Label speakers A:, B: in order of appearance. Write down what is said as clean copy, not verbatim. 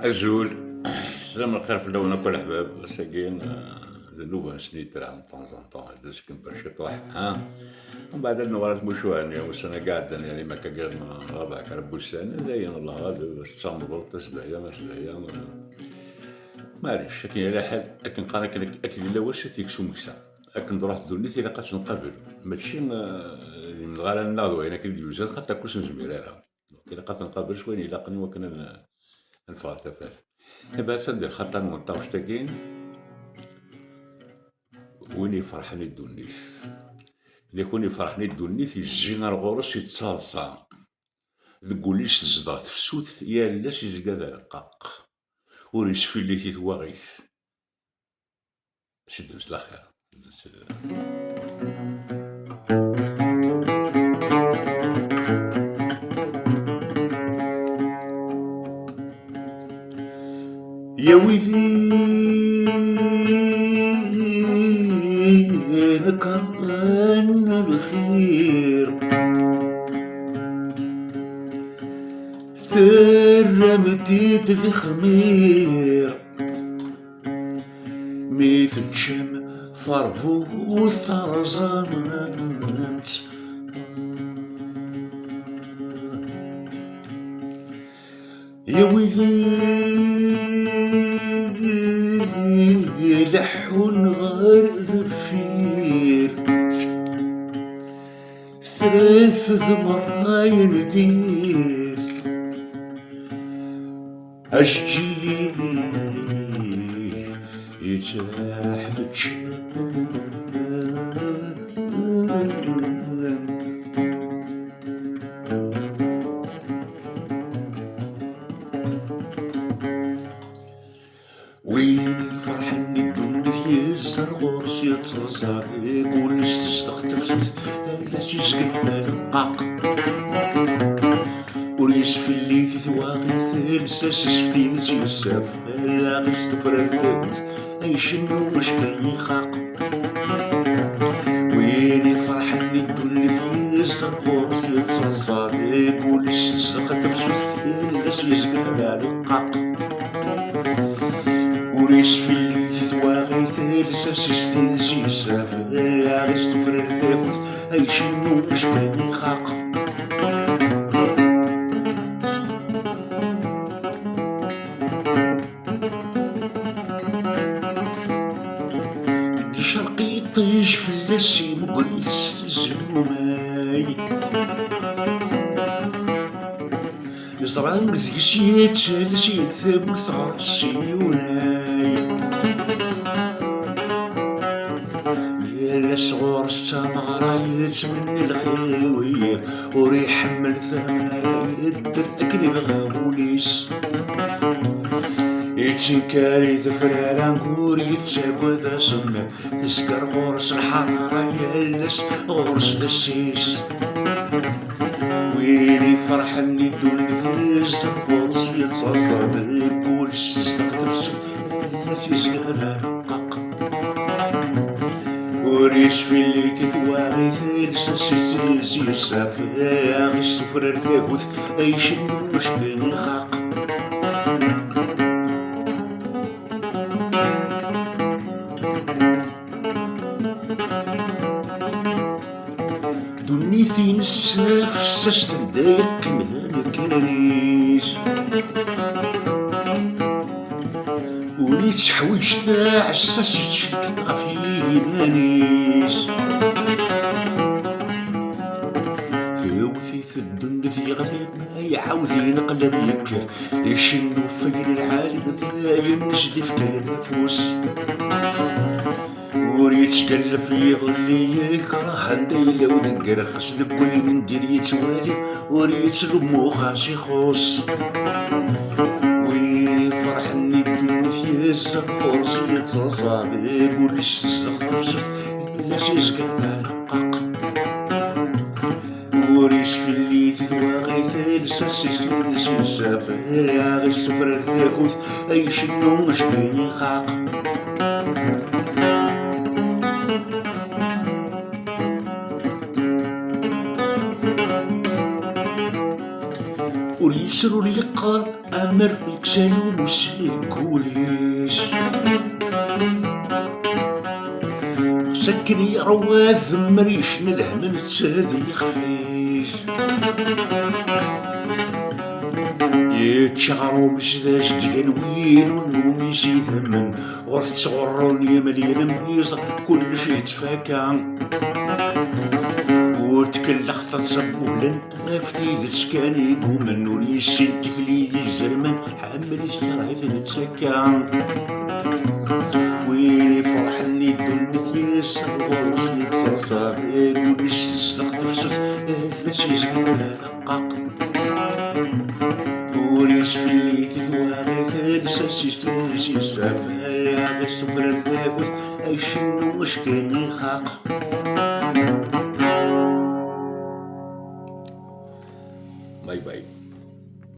A: الجول السلام الخير في اللون كل احباب ساكين ذنوبها سنيترا عن طون طون هذا كم برشا طوح ومن بعد نورات مشواني والسنة قاعدة يعني ما كان غابع كربو السنة زين الله هذا تصمد تسدهيا ما تسدهيا ما عرفش لكن على حال لكن قال اكن الا واش تيكسو مكسا لكن دروح دونيتي الا قاش نقابل ماشي من غالا ناضو هنا كل ديوزات خاطر كلش نجميرها الا قات نقابل شويه يلاقني وكنا نفعل ثلاث دابا تندير خاطر مونطاوش تاكين وين يفرحني الدونيس اللي يكون يفرحني الدونيس يجينا الغرس يتصالصا تقوليش تزدا تفسوت يا لاش يزقا ذا رقاق وريشفي اللي تيتواغيث شد مس الاخير يا ويلي كان الخير ثرمتي تذخمير مثل شم فرهو وثرزان نمت يا ويلي لحون غير ذفير ثرف ذمراين دير أشجي يجرح في الشام وين فرحني الدنيا الزرغورس يتصرصر يقول استخدمت لاش يسكن القاق وريش في اللي تتواغي ثلساس سفتي تيساف لا غيش تفررت اي شنو مش كاين خاق وين فرحني الدنيا الزرغورس يتصرصر يقول استخدمت لاش يسكن القاق وريش في اللي تتواغي ثلساس سفتي تيساف لا غيش تفررت اي شنو مش كاين خاق شرقي طيش في اللسي مقريس الزموماي يزران بذكسيات سالسي ثابت ثغرسي وناي يا صغور السمغرايت من الخيوية وريح من ثمرايت درتكني بغاوليس يتنكاري ثفرارا نقوري تساقوذا سمة تسكر غورس الحرارة يالس غورس دسيس ويلي فرحني دون ثيس غورس يتصدر يقول استخدمت التي زغنا نقاق وريش في اللي تتواغي ثيلس سيسي السافر غيش سفرر ثاقوث اي شنو مش كاين خاق دنيتي نساف ساست ندايق مهانا كاريس وليت حويج تاع الساس يتشكل غفي مانيس فوثي في الدنيا في غلب ما يعاودي نقلب يكر يشنو فين العالم ذا ينجدي في كنفوس وريت قلب في ظلي يكره نديله وذكر خش ذبوين ندير يتوالي وريت لمو خاشي خوص ويلي فرحني الدنيا الزقورس يتصاب يقولش تستخدم لاش يسقى القاق وريش في اللي تتواغي ثلساس يسافر يا غي السفر ثاكوث اي شنو مش كاين خاق وريسرو لي قال أمر بكسايو مسيكوليش سكني رواث مريش نلهم نتسادي خفيس يتشعروا بسداش ديالوين والنوم يسيثمن ورث صغرون يمليان ميز كل شي تفاكا وتكلخت تصبولن فتي ذا سكاني قومن وريسين تكليدي الزرمن حمل الشرعي نتسكا ويلي فرح اللي دلت ياسر ورسلي تصاصا قوليش تصدق تفسد باش يزقنا لقاق وريش في اللي تثوى ثالث سيستوسي سافر غير سفر الثابت أي شنو مش كان يخاق